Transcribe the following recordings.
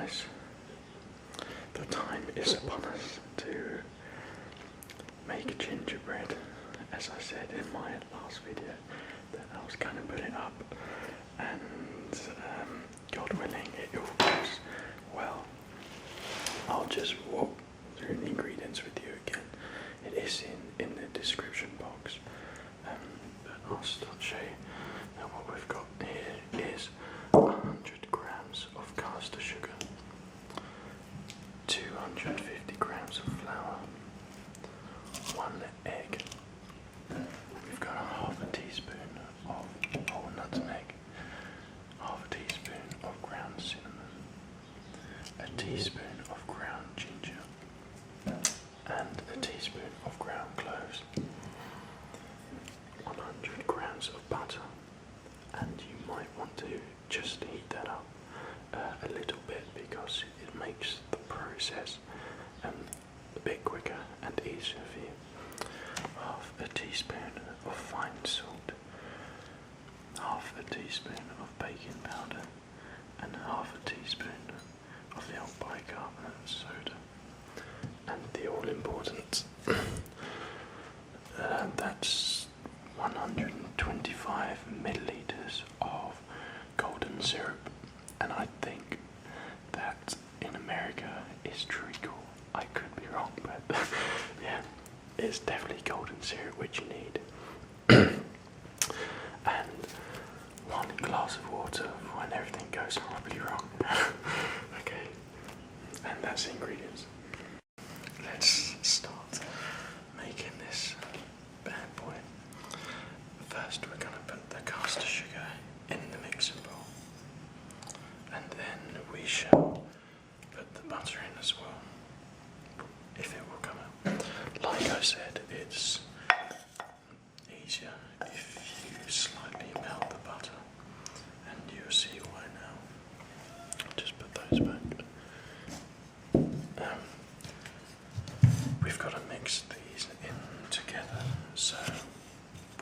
guys, the time is upon us to make gingerbread. As I said in my last video, that I was going to put it up, and God willing, it all goes well. I'll just walk through the ingredients with you again. It is in the description box, but I'll start show you. Now what we've got here is 100 grams of caster sugar, 250 grams of flour, 1 egg. We've got half a teaspoon of whole nutmeg, half a teaspoon of ground cinnamon, a teaspoon of ground ginger, and a teaspoon of ground cloves, 100 grams of butter, and you might want to just heat that up a little bit because it makes the process a bit quicker and easier for you. Half a teaspoon of fine salt, half a teaspoon of baking powder, and half a teaspoon of the old bicarbonate soda, and the all important that's 125 milliliters of golden syrup, and I think that in America is treacle. I could be wrong, but yeah, it's definitely golden syrup which you need. And 1 glass of water when everything goes horribly wrong. Okay, and that's the ingredients. Let's start making this bad boy. First we're going to put the caster sugar in the mixing bowl, and then we shall put the butter in as well, if it will come out. Like I said, it's easier if you slightly melt the butter, and you'll see why now. Just put those back. We've got to mix these in together, so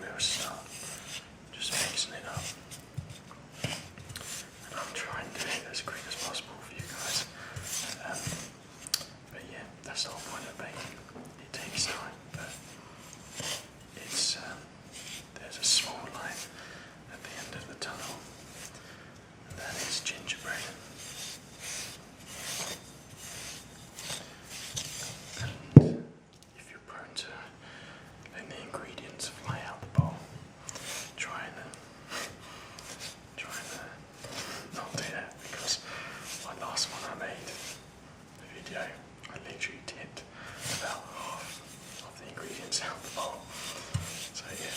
we'll start just mixing it up. And I'll try and do it as quick as possible for you guys. But yeah, that's the whole point of baking. It takes time, but it's there's a small light at the end of the tunnel, and that is gingerbread. And if you're prone to letting the ingredients fly out the bowl, try and not do that, because my last one I made, the video, I literally tipped about half of the ingredients out the bowl. So yeah.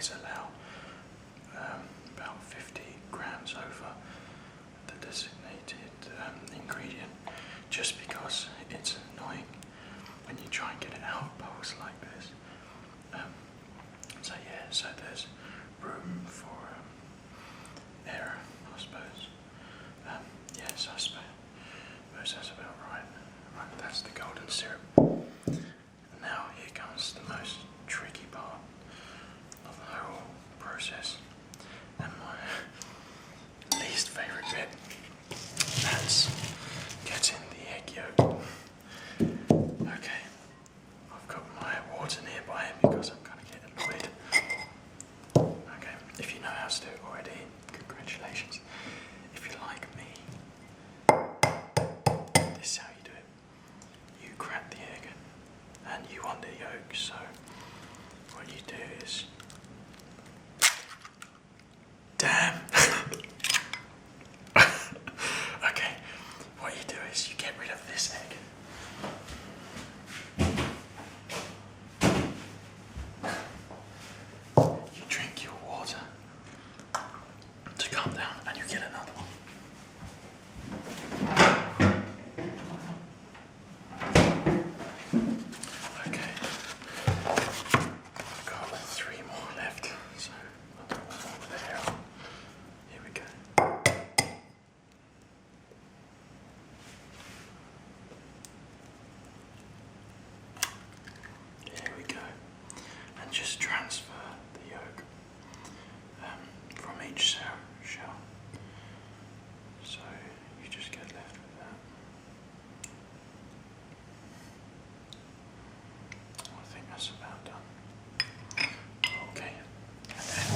always allow about 50 grams over the designated ingredient, just because it's annoying when you try and get it out of bowls like this. So yeah, so there's room for error, I suppose. Yes, I suppose that's about right. Right, that's the golden syrup. Now here comes the most tricky part of the whole process, and my least favourite bit. That's getting the egg yolk. Okay, I've got my water nearby because I'm going to get annoyed. Okay, if you know how to do it already, congratulations. If you're like me, this is how you do it. You crack the egg, and you want the yolk, so what you do is... Damn! Okay, what you do is you get rid of this egg. You drink your water to calm down, and you get another one. Okay, I've got 3 more left, so I'll do one more with the hair on. Here we go. Here we go. And just transfer the yolk from each shell. So you just get left with that. I think that's about done. Okay, and then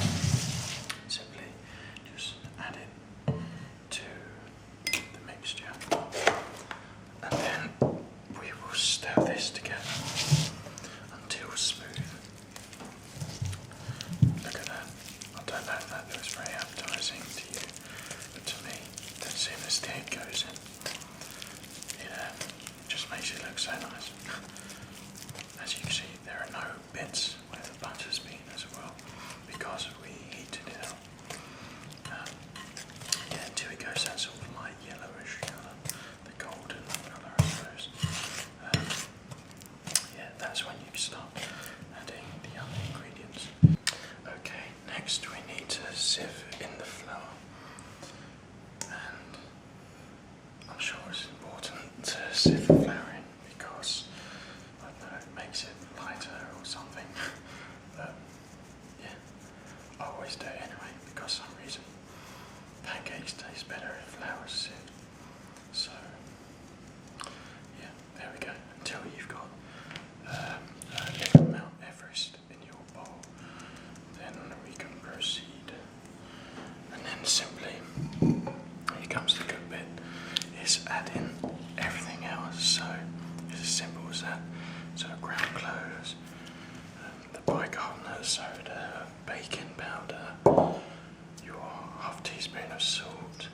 simply just add it to the mixture, and then we will stir this together until smooth. Look at that. I don't know if that looks very appetizing to you, but to me, as soon as the egg goes in, it just makes it look so nice. As you can see, there are no bits where the butter's been as well, because we heated it up. Yeah, until it goes that sort of light yellowish colour, the golden colour, I suppose. Yeah, that's when you start adding the other ingredients. Okay, next we need to sieve in the flour, and I'm sure it's important to sieve the flour in because, I don't know, it makes it lighter or something, but yeah, I always do it anyway because for some reason pancakes taste better if flour's sieved. So yeah, there we go, until you've got a little Mount Everest in your bowl, then we can proceed. And then simply, here comes the good bit, is adding everything else. So it's as simple as that. So ground cloves, the bicarbonate soda, baking powder, your half teaspoon of salt,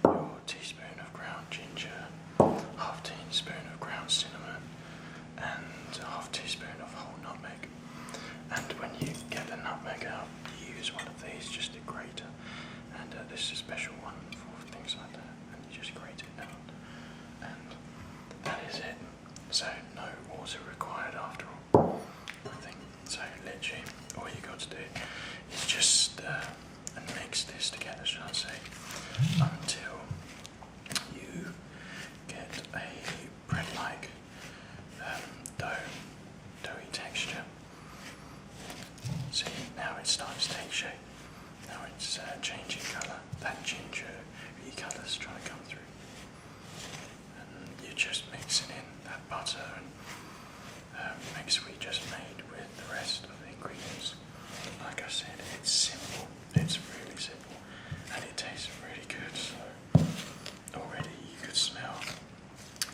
your teaspoon of ground ginger, half teaspoon of ground cinnamon, and a half teaspoon of whole nutmeg. And when you get the nutmeg out, you use one of these, just a grater, and this is a special one for things like that, and you just grate it down, and that is it. So no water required after all, nothing. So literally all you got to do is just mix this together, should I say, until you get a bread-like doughy texture. See, now it's starting to take shape. Now it's changing colour. That gingery colour's trying to come through. And you're just mixing in that butter and mix we just made with the rest of the ingredients. Like I said, it's simple. It's really simple, and it tastes really good. So already you could smell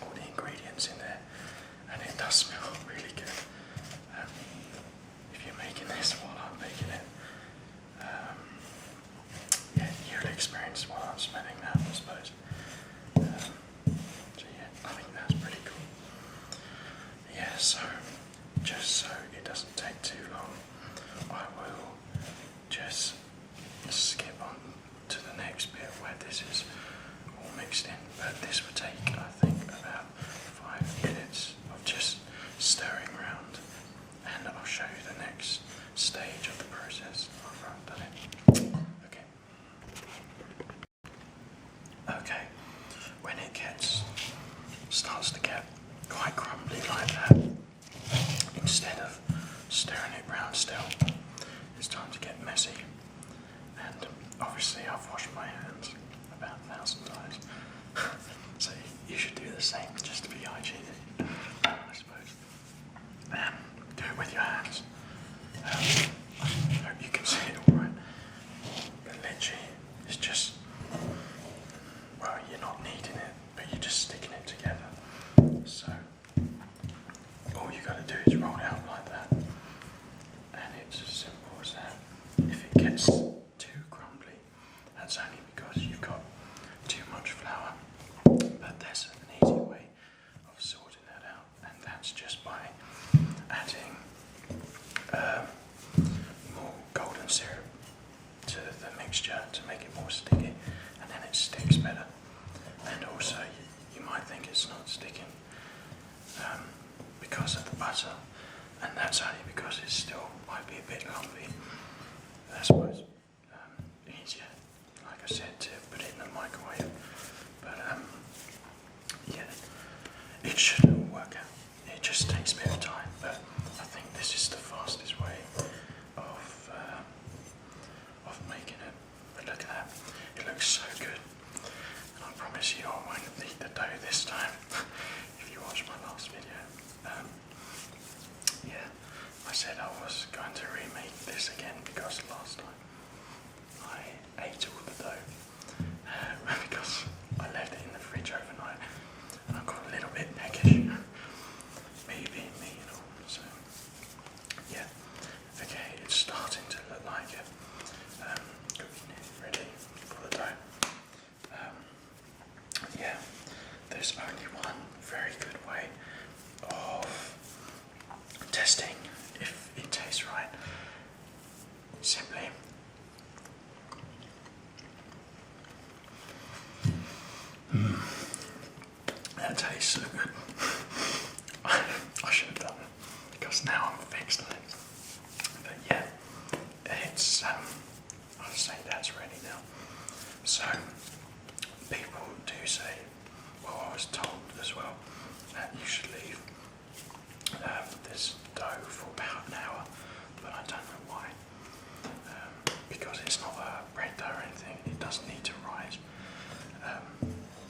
all the ingredients in there, and it does smell really good. If you're making this while I'm making it, yeah, you'll experience what I'm smelling now, I suppose. So yeah, I think that's pretty cool. Yeah, so just so it doesn't take too long, stage of the process after I've done it. Okay. Okay, when it starts to get quite crumbly like that, instead of stirring it round still, it's time to get messy. And obviously I've washed my hands about 1,000 times, so you should do the same just to be hygienic, I suppose. Do it with your hands. I hope you can see it alright. But literally, it's just, well, you're not kneading it, but you're just sticking it together. So, all you got to do is roll it out like that. And it's as simple as that. If it gets too crumbly, that's only because you've got too much flour. But there's an easy way of sorting that out, and that's just by adding more golden syrup to the mixture to make it more sticky, and then it sticks better. And also, you might think it's not sticking because of the butter, and that's only because it still might be a bit lumpy. That's why it's easier, like I said, to put it in the microwave. But yeah, it should all work out. It just takes a bit of time, but I think this is the fastest way of making it. But look at that, it looks so good. And I promise you I won't eat the dough this time. If you watched my last video, yeah, I said I was going to remake this again because last time I ate all the dough because I left it in the fridge overnight and I got a little bit peckish. Me being me, you know. So yeah, okay, it's starting to look like it. Cooking it ready for the dough. Yeah, there's only one very good way of testing if it tastes right. Simply that tastes so good. I should have done it because now I'm fixed on it. But yeah, it's I'll say that's ready now. So people do say, well, I was told as well that you should leave this dough for about an hour, but I don't know why. Because it's not a bread dough or anything, it doesn't need to rise.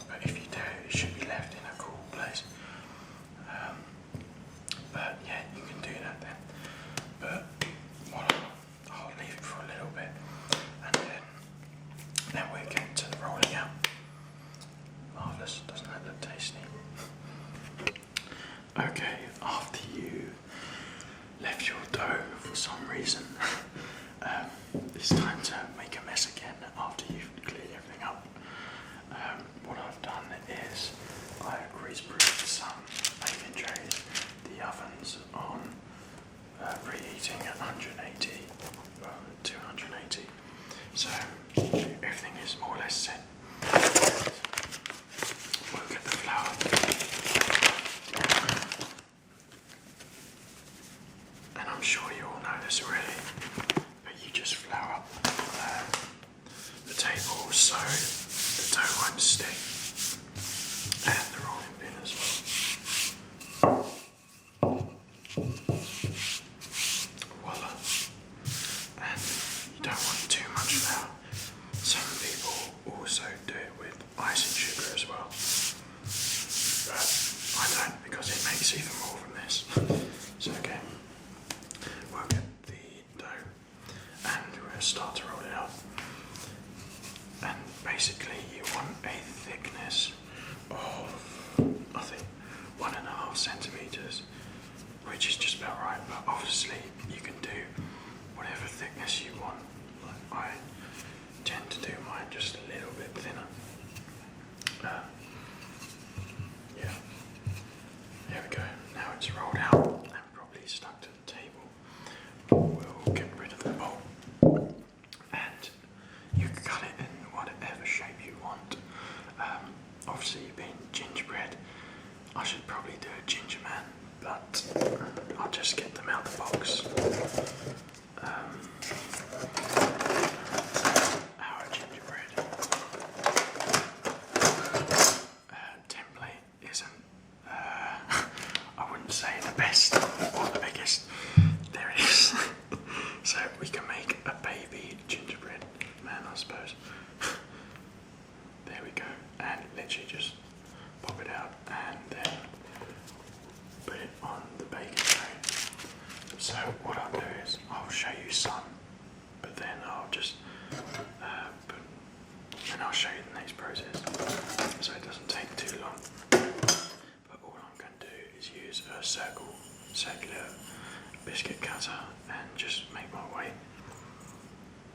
But if you do, it should be left in a cool place. But yeah, you can do that then. But I'll leave it for a little bit, and then we'll get to the rolling out. Marvellous, doesn't that look tasty? Okay, after you left your dough for some reason, it's time to make a mess again after you've cleared everything up. What I've done is I grease-proofed some baking trays. The oven's on preheating at 180, well, 280. So everything is more or less set. We'll get the flour. And I'm sure you all know this already, but you just flour up the table so the dough won't stick, and the rolling pin as well. Voila. And you don't want too much flour. Some people also do it with icing sugar as well, but I don't because it makes even more of a mess. So okay, we'll get the dough and we'll start to roll it out. And basically you want a thickness of, I think, 1.5 centimetres, which is just about right, but obviously you can do whatever thickness you want. Like I tend to do mine just a little bit thinner. Yeah, there we go. Now it's rolled out and probably stuck to the table. We'll get rid of the bowl, and you can cut it in whatever shape you want. Obviously, being gingerbread, I should probably do a ginger man, but I'll just get them out the box. circular biscuit cutter and just make my way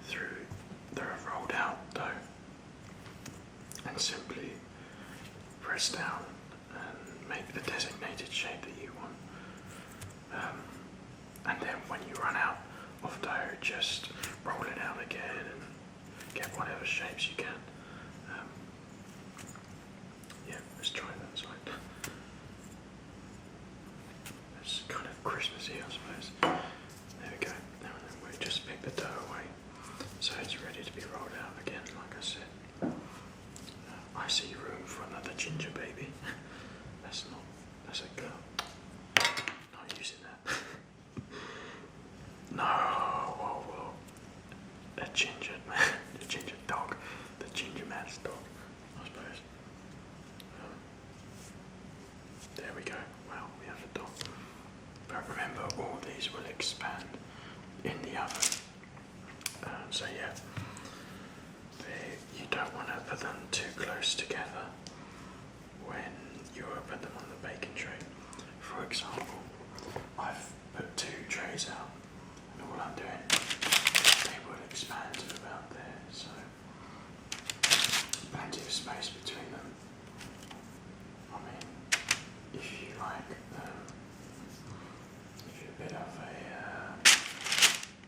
through the rolled out dough and simply press down and make the designated shape that you want. And then when you run out of dough, just roll it out again and get whatever shapes you can. Yeah, let's try that side. It's kind of Christmassy, I suppose. There we go. Now and then we just pick the dough away so it's ready to be rolled out again, like I said. I see room for another ginger baby. That's a girl. Not using that. No, whoa. A ginger man, the ginger dog, the ginger man's dog, I suppose. There we go. Well, we have a dog. But remember, all these will expand in the oven. So yeah, you don't want to put them too close together when you open them on the baking tray. For example, I've put 2 trays out, and all I'm doing, they will expand to about there, so plenty of space between them. I mean, if you like, if you're a bit of a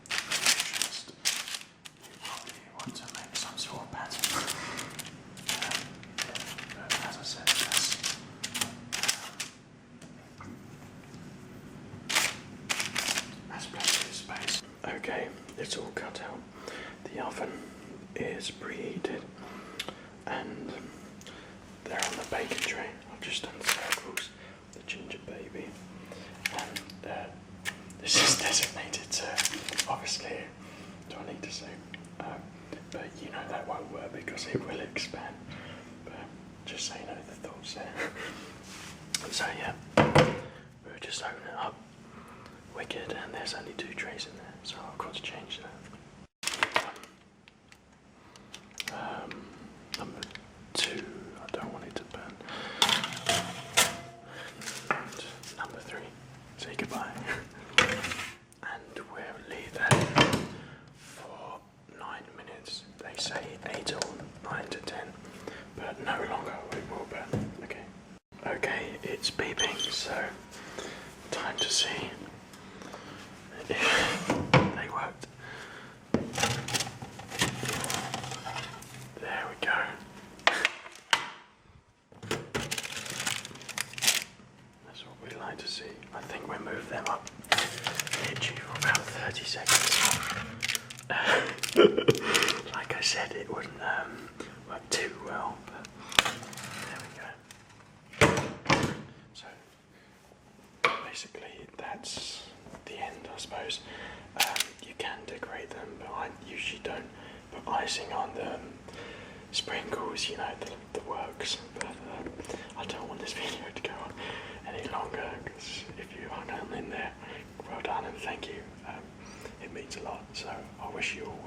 perfectionist, you probably want to make some sort of pattern. But as I said, that's plenty of space. Okay, it's all cut out. The oven is preheated and they're on the baking tray. I've just done circles, the ginger baby, and this is designated to, obviously, do I need to say, but you know that won't work because it will expand, but just so you know the thoughts there. So yeah, we'll just open it up, wicked, and there's only 2 trays in there, so I've got to change that. Number 2, I don't want it to burn. And number 3, say goodbye. And we'll leave that for 9 minutes. They say 8 or 9 to 10, but no longer it will burn. Okay, it's beeping, so time to see if they worked. There we go. That's what we like to see. I think we move them up literally for about 30 seconds. Like I said, it wouldn't work too well, but there we go. So basically that's the end, I suppose. You can decorate them, but I usually don't put icing on them. Sprinkles, you know, the works, but I don't want this video to go on any longer, because if you hung on in there, well done and thank you. It means a lot, so I wish you all